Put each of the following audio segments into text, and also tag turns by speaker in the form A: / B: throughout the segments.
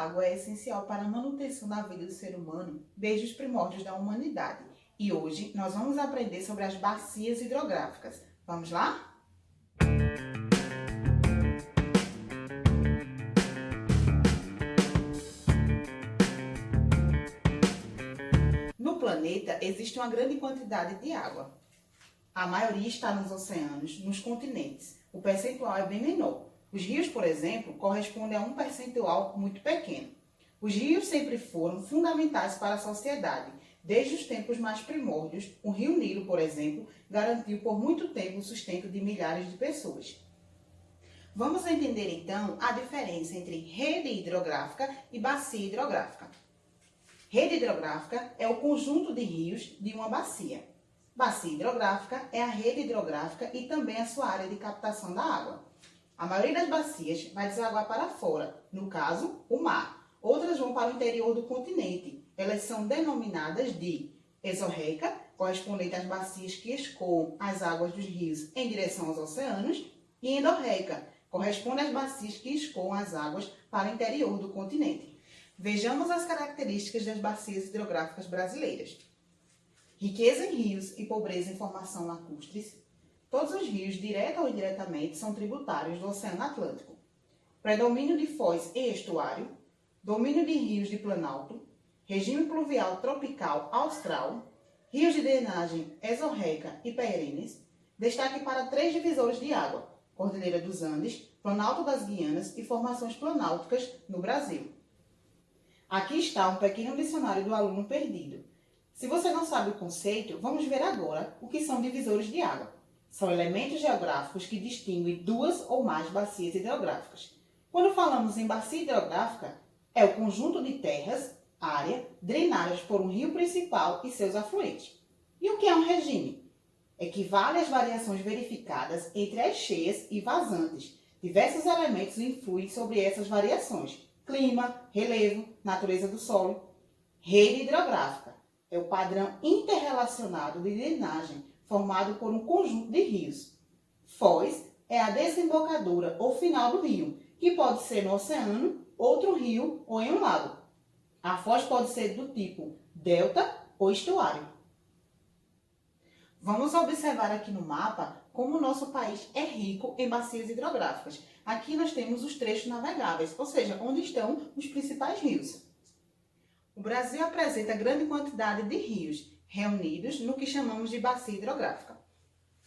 A: água é essencial para a manutenção da vida do ser humano desde os primórdios da humanidade. E hoje nós vamos aprender sobre as bacias hidrográficas. Vamos lá? No planeta existe uma grande quantidade de água. A maioria está nos oceanos, nos continentes. O percentual é bem menor. Os rios, por exemplo, correspondem a um percentual muito pequeno. Os rios sempre foram fundamentais para a sociedade. Desde os tempos mais primórdios, o rio Nilo, por exemplo, garantiu por muito tempo o sustento de milhares de pessoas. Vamos entender então a diferença entre rede hidrográfica e bacia hidrográfica. Rede hidrográfica é o conjunto de rios de uma bacia. Bacia hidrográfica é a rede hidrográfica e também a sua área de captação da água. A maioria das bacias vai desaguar para fora, no caso, o mar. Outras vão para o interior do continente. Elas são denominadas de exorreica, correspondente às bacias que escoam as águas dos rios em direção aos oceanos, e endorreica, corresponde às bacias que escoam as águas para o interior do continente. Vejamos as características das bacias hidrográficas brasileiras. Riqueza em rios e pobreza em formação lacustres. Todos os rios, direta ou indiretamente, são tributários do Oceano Atlântico. Predomínio de foz e estuário. Domínio de rios de planalto. Regime pluvial tropical austral. Rios de drenagem exorreica e perenes. Destaque para 3 divisores de água: Cordilheira dos Andes, Planalto das Guianas e formações planálticas no Brasil. Aqui está um pequeno dicionário do aluno perdido. Se você não sabe o conceito, vamos ver agora o que são divisores de água. São elementos geográficos que distinguem 2 ou mais bacias hidrográficas. Quando falamos em bacia hidrográfica, é o conjunto de terras, área, drenadas por um rio principal e seus afluentes. E o que é um regime? Equivale às variações verificadas entre as cheias e vazantes. Diversos elementos influem sobre essas variações: clima, relevo, natureza do solo. Rede hidrográfica é o padrão interrelacionado de drenagem formado por um conjunto de rios. Foz é a desembocadura ou final do rio, que pode ser no oceano, outro rio ou em um lago. A foz pode ser do tipo delta ou estuário. Vamos observar aqui no mapa como o nosso país é rico em bacias hidrográficas. Aqui nós temos os trechos navegáveis, ou seja, onde estão os principais rios. O Brasil apresenta grande quantidade de rios, reunidos no que chamamos de bacia hidrográfica.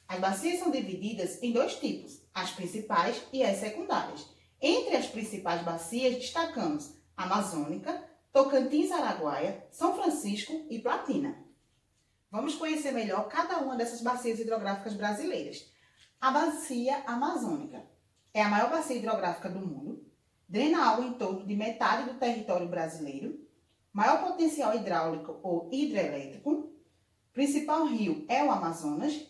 A: As bacias são divididas em 2 tipos, as principais e as secundárias. Entre as principais bacias destacamos Amazônica, Tocantins-Araguaia, São Francisco e Platina. Vamos conhecer melhor cada uma dessas bacias hidrográficas brasileiras. A bacia amazônica é a maior bacia hidrográfica do mundo, drena água em torno de metade do território brasileiro, maior potencial hidráulico ou hidrelétrico, principal rio é o Amazonas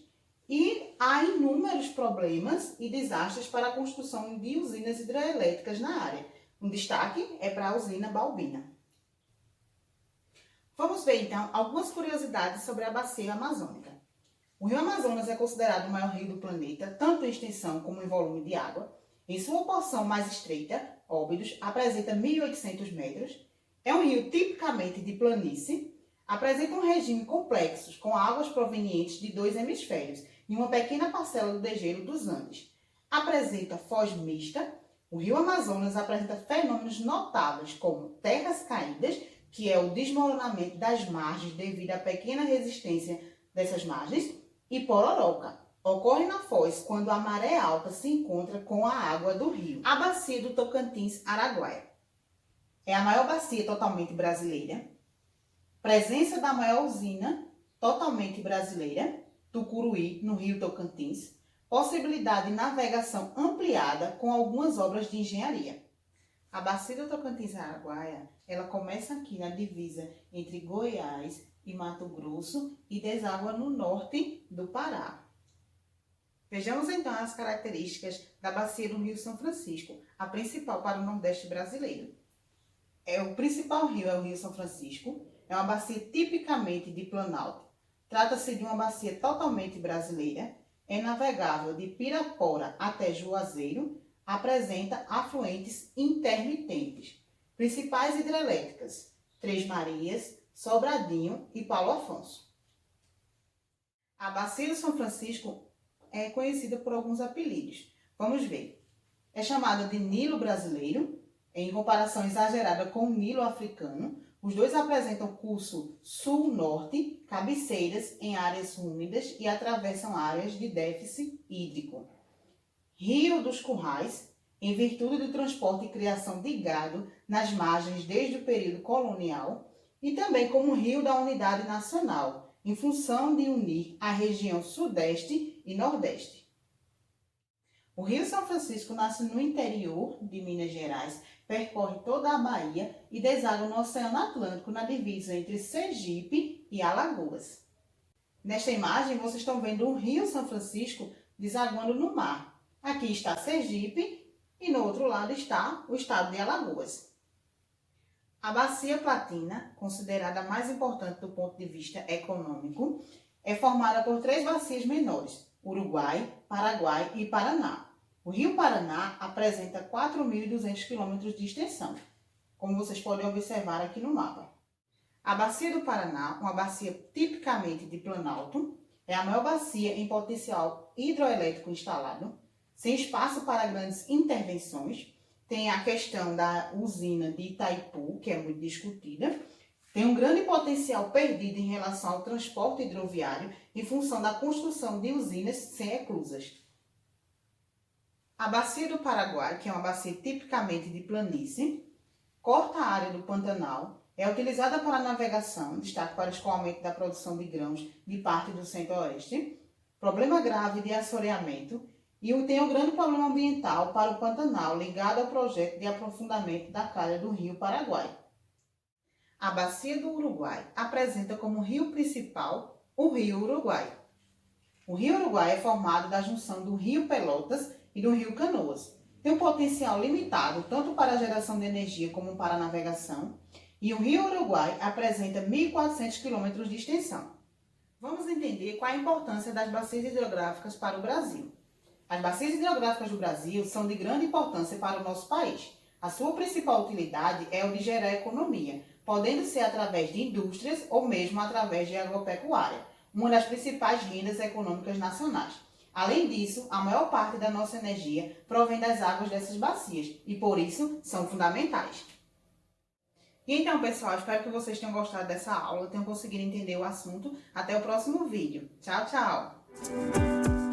A: e há inúmeros problemas e desastres para a construção de usinas hidrelétricas na área. Um destaque é para a usina Balbina. Vamos ver então algumas curiosidades sobre a bacia amazônica. O rio Amazonas é considerado o maior rio do planeta, tanto em extensão como em volume de água. Em sua porção mais estreita, Óbidos, apresenta 1.800 metros. É um rio tipicamente de planície, apresenta um regime complexo, com águas provenientes de 2 hemisférios e uma pequena parcela do degelo dos Andes. Apresenta foz mista. O rio Amazonas apresenta fenômenos notáveis como terras caídas, que é o desmoronamento das margens devido à pequena resistência dessas margens, e pororoca. Ocorre na foz quando a maré alta se encontra com a água do rio. A bacia do Tocantins-Araguaia é a maior bacia totalmente brasileira. Presença da maior usina totalmente brasileira, Tucuruí, no rio Tocantins. Possibilidade de navegação ampliada com algumas obras de engenharia. A bacia do Tocantins-Araguaia, ela começa aqui na divisa entre Goiás e Mato Grosso e deságua no norte do Pará. Vejamos então as características da bacia do Rio São Francisco, a principal para o Nordeste brasileiro. O principal rio é o Rio São Francisco, é uma bacia tipicamente de planalto. Trata-se de uma bacia totalmente brasileira, é navegável de Pirapora até Juazeiro, apresenta afluentes intermitentes. Principais hidrelétricas: Três Marias, Sobradinho e Paulo Afonso. A Bacia do São Francisco é conhecida por alguns apelidos. Vamos ver. É chamada de Nilo brasileiro, em comparação exagerada com o Nilo africano. Os dois apresentam curso sul-norte, cabeceiras em áreas úmidas e atravessam áreas de déficit hídrico. Rio dos Currais, em virtude do transporte e criação de gado nas margens desde o período colonial, e também como rio da unidade nacional, em função de unir a região sudeste e nordeste. O Rio São Francisco nasce no interior de Minas Gerais, percorre toda a Bahia e deságua no Oceano Atlântico, na divisa entre Sergipe e Alagoas. Nesta imagem, vocês estão vendo o Rio São Francisco desaguando no mar. Aqui está Sergipe e no outro lado está o estado de Alagoas. A Bacia Platina, considerada a mais importante do ponto de vista econômico, é formada por três bacias menores: Uruguai, Paraguai e Paraná. O Rio Paraná apresenta 4.200 km de extensão, como vocês podem observar aqui no mapa. A Bacia do Paraná, uma bacia tipicamente de planalto, é a maior bacia em potencial hidroelétrico instalado, sem espaço para grandes intervenções. Tem a questão da usina de Itaipu, que é muito discutida. Tem um grande potencial perdido em relação ao transporte hidroviário em função da construção de usinas sem eclusas. A Bacia do Paraguai, que é uma bacia tipicamente de planície, corta a área do Pantanal, é utilizada para navegação, destaque para o escoamento da produção de grãos de parte do centro-oeste, problema grave de assoreamento, e tem um grande problema ambiental para o Pantanal, ligado ao projeto de aprofundamento da calha do Rio Paraguai. A Bacia do Uruguai apresenta como rio principal o Rio Uruguai. O Rio Uruguai é formado da junção do Rio Pelotas e do Rio Canoas. Tem um potencial limitado tanto para a geração de energia como para a navegação, e o Rio Uruguai apresenta 1.400 km de extensão. Vamos entender qual a importância das bacias hidrográficas para o Brasil. As bacias hidrográficas do Brasil são de grande importância para o nosso país. A sua principal utilidade é o de gerar economia, podendo ser através de indústrias ou mesmo através de agropecuária, uma das principais rendas econômicas nacionais. Além disso, a maior parte da nossa energia provém das águas dessas bacias e, por isso, são fundamentais. E então, pessoal, espero que vocês tenham gostado dessa aula, tenham conseguido entender o assunto. Até o próximo vídeo. Tchau, tchau!